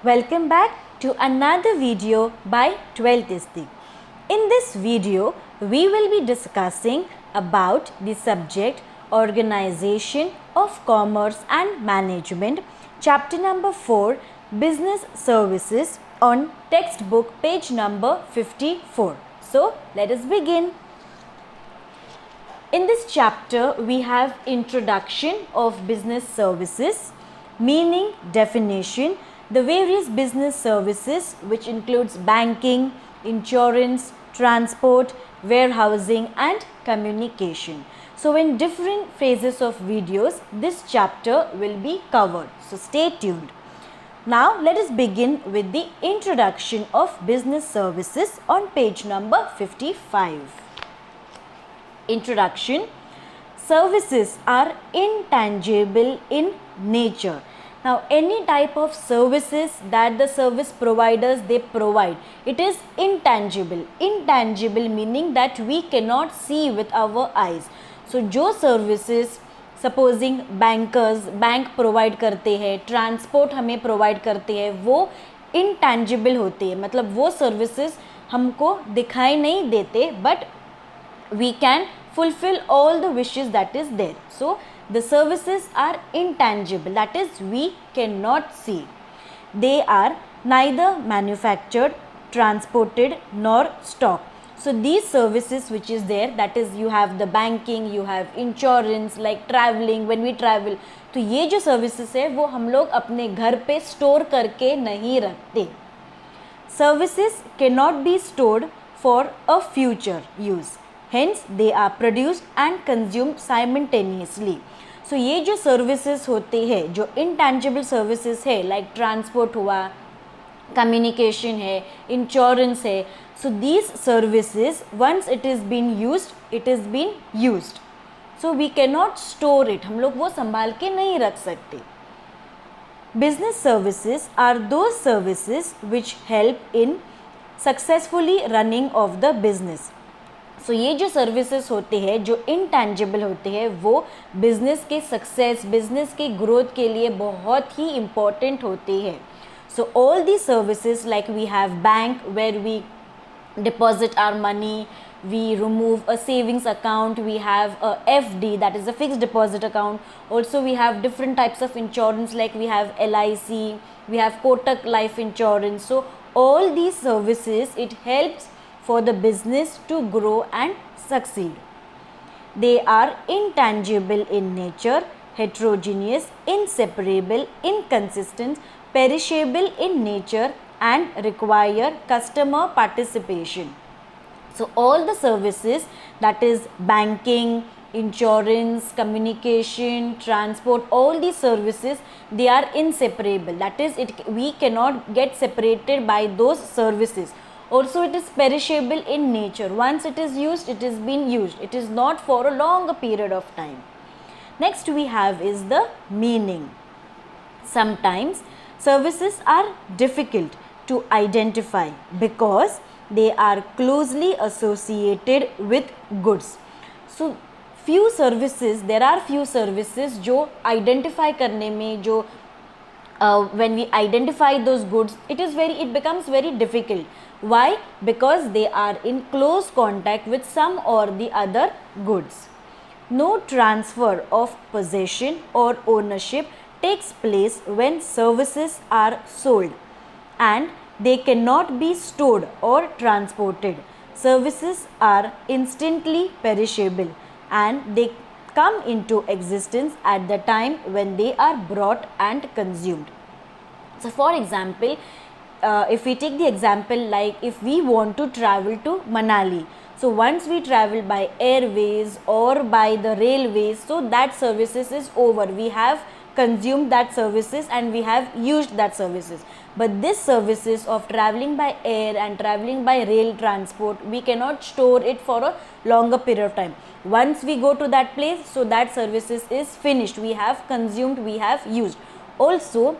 Welcome back to another video by 12th Istik. In this video, we will be discussing about the subject Organization of Commerce and Management, chapter number 4, Business Services, on textbook page number 54. So, let us begin. In this chapter, we have introduction of business services, meaning, definition, the various business services which includes banking, insurance, transport, warehousing and communication. So in different phases of videos, this chapter will be covered. So stay tuned. Now let us begin with the introduction of business services on page number 55. Introduction. Services are intangible in nature. Now any type of services that the service providers they provide, it is intangible. Intangible meaning that we cannot see with our eyes. So जो services supposing bankers bank provide करते हैं, transport हमें provide करते हैं, वो intangible होते हैं, मतलब वो सर्विसेज हमको दिखाई नहीं देते but we can fulfill all the wishes that is there. So the services are intangible, that is we cannot see. They are neither manufactured, transported nor stocked. So these services which is there, that is you have the banking, you have insurance, like traveling, when we travel, तो ये जो services है वो हम लोग अपने घर पे store करके नहीं रखते. Services cannot be stored for a future use. Hence they are produced and consumed simultaneously. So ये जो services होते हैं, जो intangible services है, like transport हुआ, communication है, insurance है, so these services once it is been used, it is been used. So we cannot store it. हम लोग वो संभाल के नहीं रख सकते. Business services are those services which help in successfully running of the business. सो ये जो सर्विसेज होते हैं जो इनटैंजिबल होते हैं वो बिजनेस के सक्सेस, बिजनेस के ग्रोथ के लिए बहुत ही इम्पॉर्टेंट होते हैं. So all the services like we have bank where we deposit our money, we remove a savings account, we have a FD, that is a fixed deposit account. Also we have different types of insurance like we have LIC, we have Kotak life insurance. So all these services, it helps for the business to grow and succeed. They are intangible in nature, heterogeneous, inseparable, inconsistent, perishable in nature and require customer participation. So all the services, that is banking, insurance, communication, transport, all these services, they are inseparable. That is, we cannot get separated by those services. Also it is perishable in nature. Once it is used, it is been used. It is not for a longer period of time. Next we have is the meaning. Sometimes services are difficult to identify because they are closely associated with goods. So few services, there are few services जो identify करने में जो when we identify those goods, it becomes very difficult. Why? Because they are in close contact with some or the other goods. No transfer of possession or ownership takes place when services are sold and they cannot be stored or transported. Services are instantly perishable and they come into existence at the time when they are brought and consumed. So for example, if we take the example like if we want to travel to Manali, so once we travel by airways or by the railways, so that services is over. We have consumed that services and we have used that services. But this services of traveling by air and traveling by rail transport, we cannot store it for a longer period of time. Once we go to that place, so that services is finished. We have consumed, we have used. Also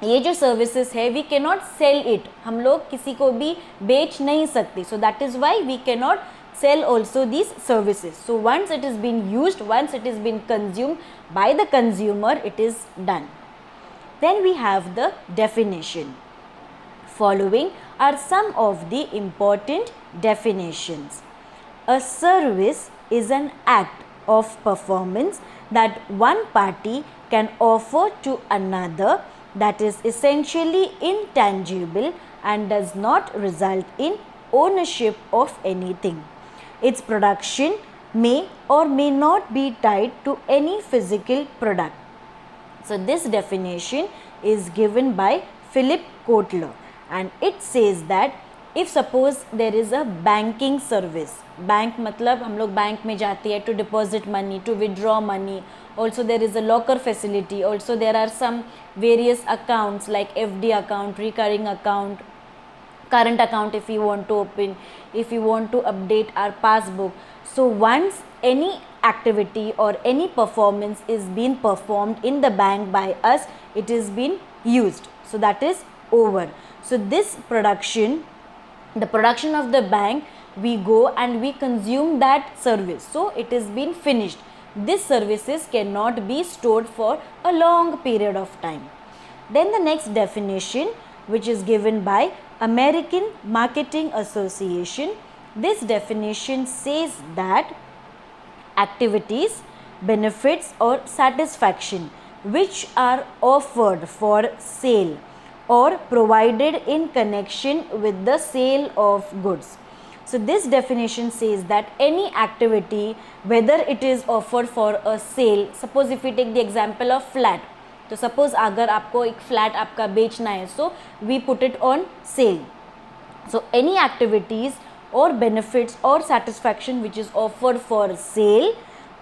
ये जो services है we cannot cell it, हम लोग किसी को भी बेच नहीं सकते. So that is why we cannot sell also these services. So once it is been used, once it is been consumed by the consumer, it is done. Then we have the definition. Following are some of the important definitions. A service is an act of performance that one party can offer to another that is essentially intangible and does not result in ownership of anything. Its production may or may not be tied to any physical product. So this definition is given by Philip Kotler, and it says that if suppose there is a banking service, bank मतलब हम लोग bank में जाते हैं to deposit money, to withdraw money. Also there is a locker facility. Also there are some various accounts like FD account, recurring account, current account if you want to open, if you want to update our passbook. So once any activity or any performance is being performed in the bank by us, it is being used. So that is over. So this production, the production of the bank, we go and we consume that service. So it is been finished. These services cannot be stored for a long period of time. Then the next definition, which is given by American Marketing Association. This definition says that activities, benefits or satisfaction which are offered for sale or provided in connection with the sale of goods. So this definition says that any activity, whether it is offered for a sale, suppose if we take the example of flat, तो suppose अगर आपको एक flat आपका बेचना है, so we put it on sale. So any activities और benefits और satisfaction which is offered for sale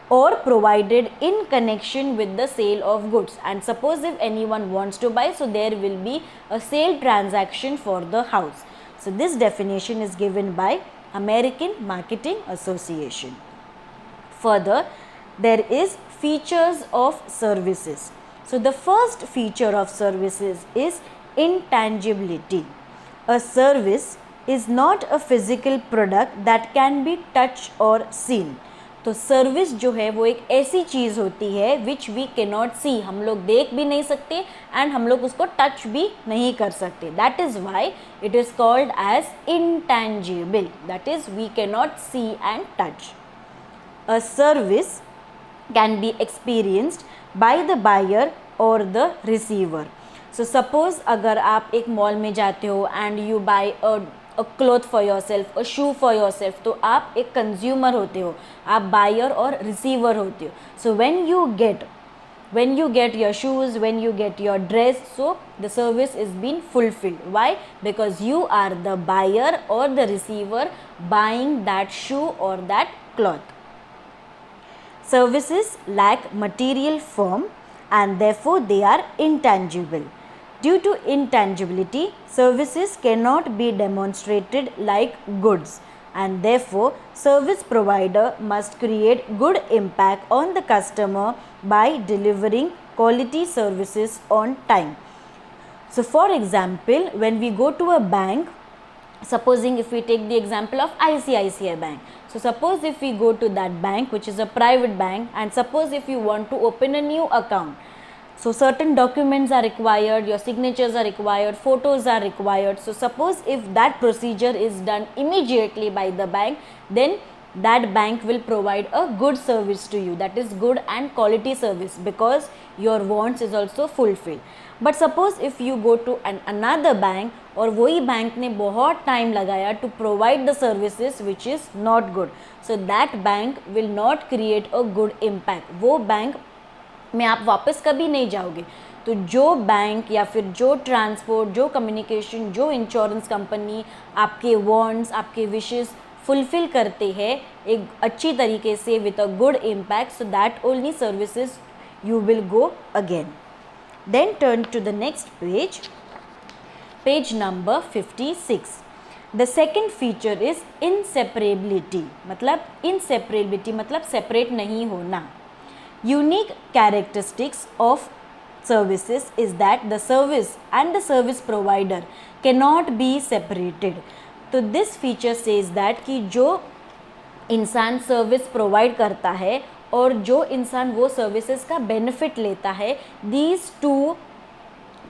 or provided in connection with the sale of goods. And suppose if anyone wants to buy, so there will be a sale transaction for the house. So this definition is given by American Marketing Association. Further, there is features of services. So the first feature of services is intangibility. A service is not a physical product that can be touched or seen. तो service जो है वो एक ऐसी चीज़ होती है which we cannot सी, हम लोग देख भी नहीं सकते एंड हम लोग उसको टच भी नहीं कर सकते. That is why it is called as intangible, that is we cannot see and touch. A service can be experienced by the buyer और द रिसीवर. सो सपोज अगर आप एक मॉल में जाते हो and you buy a cloth for your self, a shoe for your self, तो आप एक कंज्यूमर होते हो, आप बायर और रिसीवर होते हो. सो when you get your shoes, when you get your dress, so the service is being fulfilled. Why? Because you are the buyer or the receiver buying that shoe or that cloth. Services lack material form and therefore they are intangible. Due to intangibility, services cannot be demonstrated like goods, and therefore service provider must create good impact on the customer by delivering quality services on time. So for example, when we go to a bank, supposing if we take the example of ICICI Bank, so suppose if we go to that bank which is a private bank, and suppose if you want to open a new account, so certain documents are required, your signatures are required, photos are required. So suppose if that procedure is done immediately by the bank, then that bank will provide a good service to you, that is good and quality service, because your wants is also fulfilled. But suppose if you go to another bank और वही bank ने बहुत time लगाया to provide the services which is not good, so that bank will not create a good impact. वो bank में आप वापस कभी नहीं जाओगे. तो जो बैंक या फिर जो ट्रांसपोर्ट, जो कम्युनिकेशन, जो इंश्योरेंस कंपनी आपके वांट्स, आपके विशेस फुलफिल करते हैं एक अच्छी तरीके से with a good impact, so that only services you will go again. Then turn to the next page, page number 56. The second feature is inseparability. मतलब सेपरेट नहीं होना. Unique characteristics of services is that the service and the service provider cannot be separated. तो this feature says that कि जो इंसान service provide करता है और जो इंसान वो सर्विसेज का बेनिफिट लेता है, these two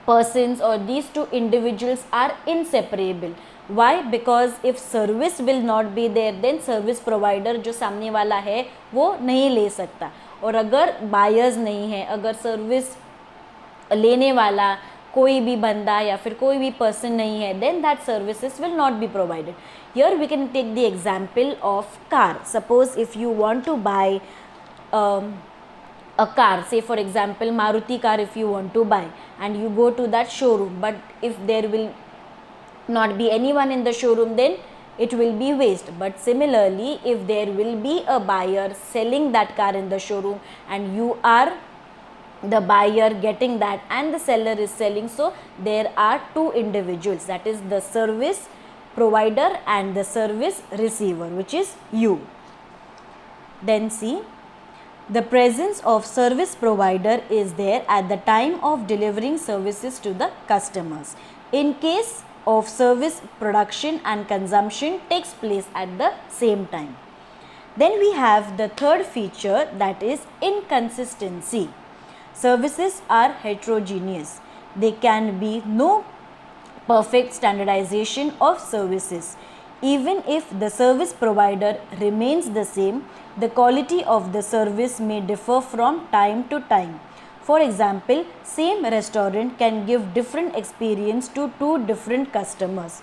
persons or these two individuals are inseparable. Why? Because if service will not be there, then service provider जो सामने वाला है वो नहीं ले सकता, और अगर buyers नहीं है, अगर सर्विस लेने वाला कोई भी बंदा या फिर कोई भी पर्सन नहीं है, then that services will not be provided. Here we can take the example of car. Suppose if you want to buy a car, say for example Maruti car if you want to buy, and you go to that showroom, but if there will not be anyone in the showroom, then it will be waste. But similarly, if there will be a buyer selling that car in the showroom and you are the buyer getting that and the seller is selling, so there are two individuals, that is the service provider and the service receiver, which is you. Then see, the presence of service provider is there at the time of delivering services to the customers. In case of service, production and consumption takes place at the same time. Then we have the third feature, that is inconsistency. Services are heterogeneous. There can be no perfect standardization of services. Even if the service provider remains the same, the quality of the service may differ from time to time. For example, same restaurant can give different experience to two different customers.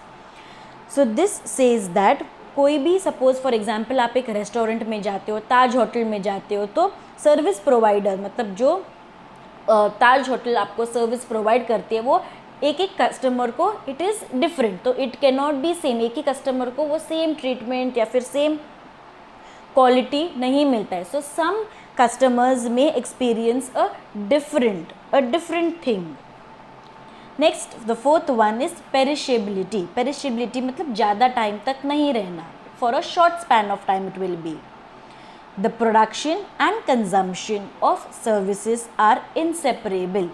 So this says that कोई भी suppose for example आप एक restaurant में जाते हो, ताज hotel में जाते हो, तो सर्विस प्रोवाइडर मतलब जो ताज होटल आपको सर्विस प्रोवाइड करती है वो एक एक कस्टमर को इट इज़ डिफरेंट, तो it can not B same, एक ही कस्टमर को वो सेम ट्रीटमेंट या फिर सेम क्वालिटी नहीं मिलता है. सो सम कस्टमर्स में experience a different thing. Next the fourth one is perishability. Perishability मतलब ज़्यादा टाइम तक नहीं रहना, for a short span of time it will be. The production and consumption of services are inseparable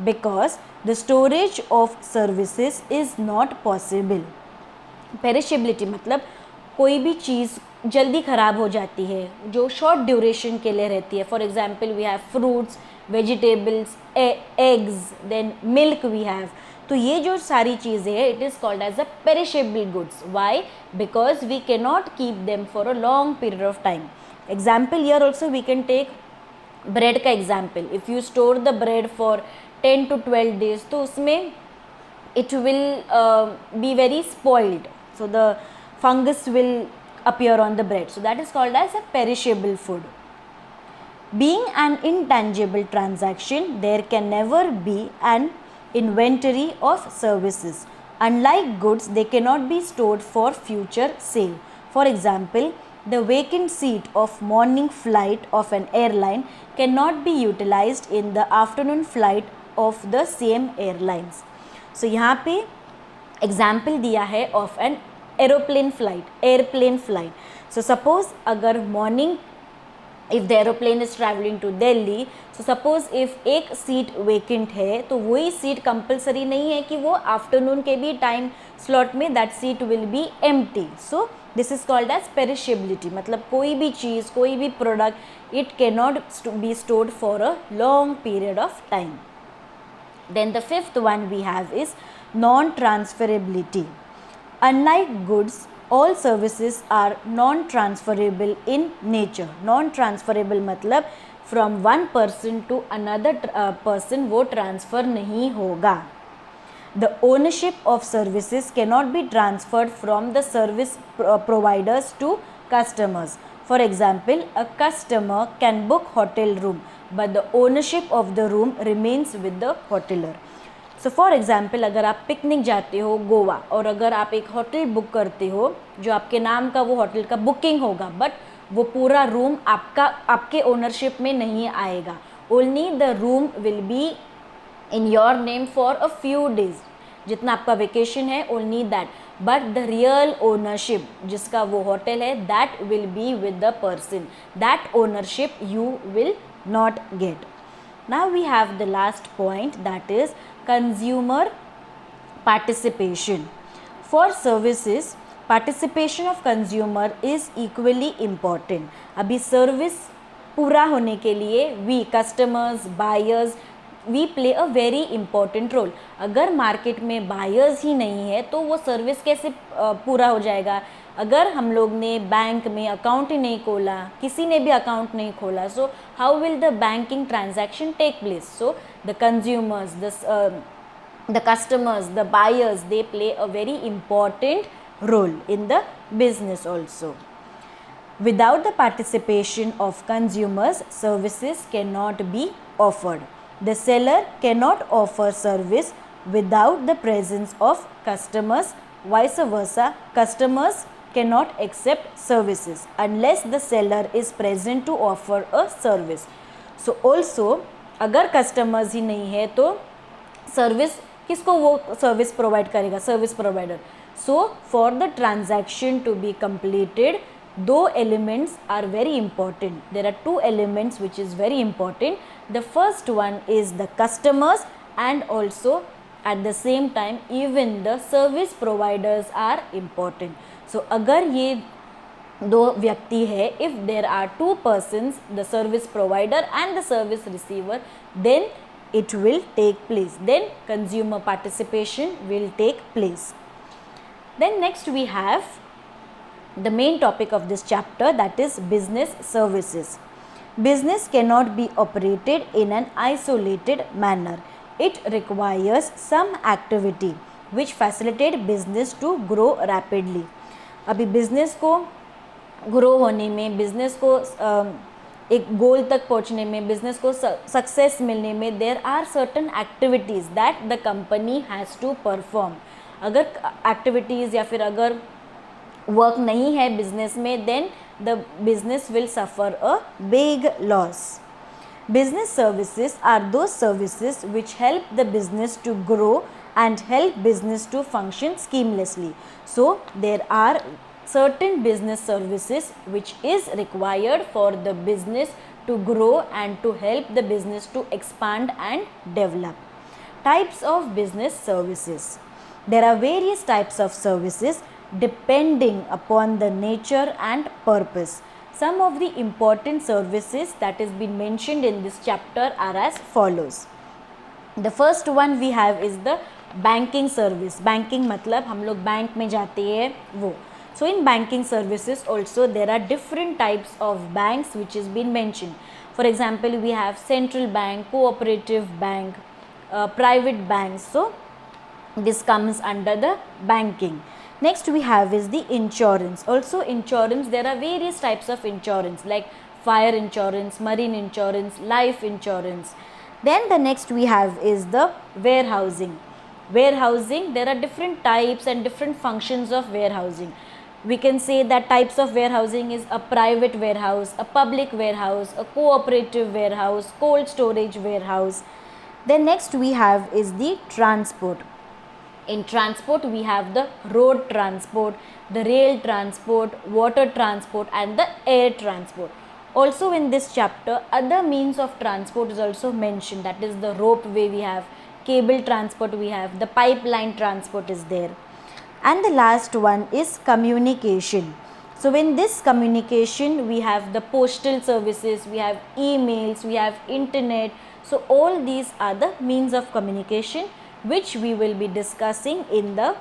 because the storage of services is not possible. Perishability मतलब कोई भी चीज़ जल्दी ख़राब हो जाती है जो शॉर्ट ड्यूरेशन के लिए रहती है. For example we have fruits, vegetables, eggs, then milk we have. तो ये जो सारी चीज़ें हैं it is called as a perishable goods. Why? Because we can not keep them for a long period of time. Example here also we can take bread का example. If you store the bread for 10 to 12 days, तो उसमें it will be very spoiled. So the fungus will appear on the bread. So that is called as a perishable food. Being an intangible transaction, there can never be an inventory of services. Unlike goods, they cannot be stored for future sale. For example, the vacant seat of morning flight of an airline cannot be utilized in the afternoon flight of the same airlines. So यहाँ पे example दिया है of an airplane flight. So suppose अगर morning if the aeroplane is traveling to Delhi, so suppose if एक seat vacant है तो वही seat compulsory नहीं है कि वो आफ्टरनून के भी टाइम स्लॉट में that seat will be empty. So this is called as perishability. मतलब कोई भी चीज़, कोई भी product it can not be stored for a long period of time. Then the fifth one we have is non-transferability. Unlike goods, all services are non-transferable in nature. Non-transferable मतलब from one person to another person वो transfer नहीं होगा. The ownership of services cannot be transferred from the service providers to customers. For example, a customer can book hotel room, but the ownership of the room remains with the hoteler. So for example, अगर आप picnic जाते हो गोवा और अगर आप एक hotel book करते हो जो आपके नाम का वो होटल का बुकिंग होगा, बट वो पूरा रूम आपके ओनरशिप में नहीं आएगा. Only the room will be in your name for a few days. जितना आपका वेकेशन है only that, but the real ownership जिसका वो होटल है that will be with the person. That ownership you will not get. Now we have the last point that is consumer participation. For services participation of consumer is equally important. अभी service पूरा होने के लिए we customers, buyers we play a very important role. अगर market में buyers ही नहीं है तो वो सर्विस कैसे पूरा हो जाएगा. अगर हम लोग ने बैंक में अकाउंट ही नहीं खोला, किसी ने भी अकाउंट नहीं खोला, so how will the banking transaction take place. So the consumers, the customers, the buyers, they play a very important role in the business also. Without the participation of consumers, services cannot be offered. The seller cannot offer service without the presence of customers. Vice versa, customers cannot accept services unless the seller is present to offer a service. So also, अगर customers ही नहीं है तो service किसको वो service provide करेगा, service provider. So for the transaction to be completed, दो elements are very important. There are two elements which is very important. The first one is the customers and also at the same time even the service providers are important. So अगर ये दो व्यक्ति है, if there are two persons, the service provider and the service receiver, then it will take place, then consumer participation will take place. Then next we have the main topic of this chapter, that is business services. Business cannot be operated in an isolated manner. It requires some activity which facilitate business to grow rapidly. अभी business को grow होने में, business को एक गोल तक पहुंचने में, business को सक्सेस मिलने में, there are certain activities that the company has to perform. अगर एक्टिविटीज़ या फिर अगर वर्क नहीं है बिजनेस में, then the business will suffer a big loss. Business services are those services which help the business to grow and help business to function seamlessly. So there are certain business services which is required for the business to grow and to help the business to expand and develop. Types of business services. There are various types of services depending upon the nature and purpose. Some of the important services that has been mentioned in this chapter are as follows. The first one we have is the banking service. Banking मतलब हम लोग bank में जाते हैं वो. So in banking services also there are different types of banks which is been mentioned. For example, we have central bank, cooperative bank, private banks. So this comes under the banking. Next we have is the insurance. Also insurance, there are various types of insurance like fire insurance, marine insurance, life insurance. Then the next we have is the warehousing. Warehousing, there are different types and different functions of warehousing. We can say that types of warehousing is a private warehouse, a public warehouse, a cooperative warehouse, cold storage warehouse. Then next we have is the transport. In transport we have the road transport, the rail transport, water transport and the air transport. Also in this chapter other means of transport is also mentioned, that is the ropeway we have, cable transport we have, the pipeline transport is there. And the last one is communication. So in this communication we have the postal services, we have emails, we have internet. So all these are the means of communication which we will be discussing in the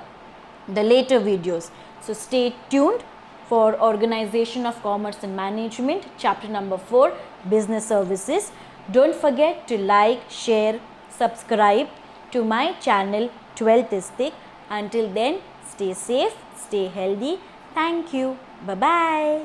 later videos. So stay tuned for Organization of Commerce and Management, chapter number 4, Business Services. Don't forget to like, share, subscribe to my channel 12th ISTIC. Until then, stay safe, stay healthy. Thank you. Bye-bye.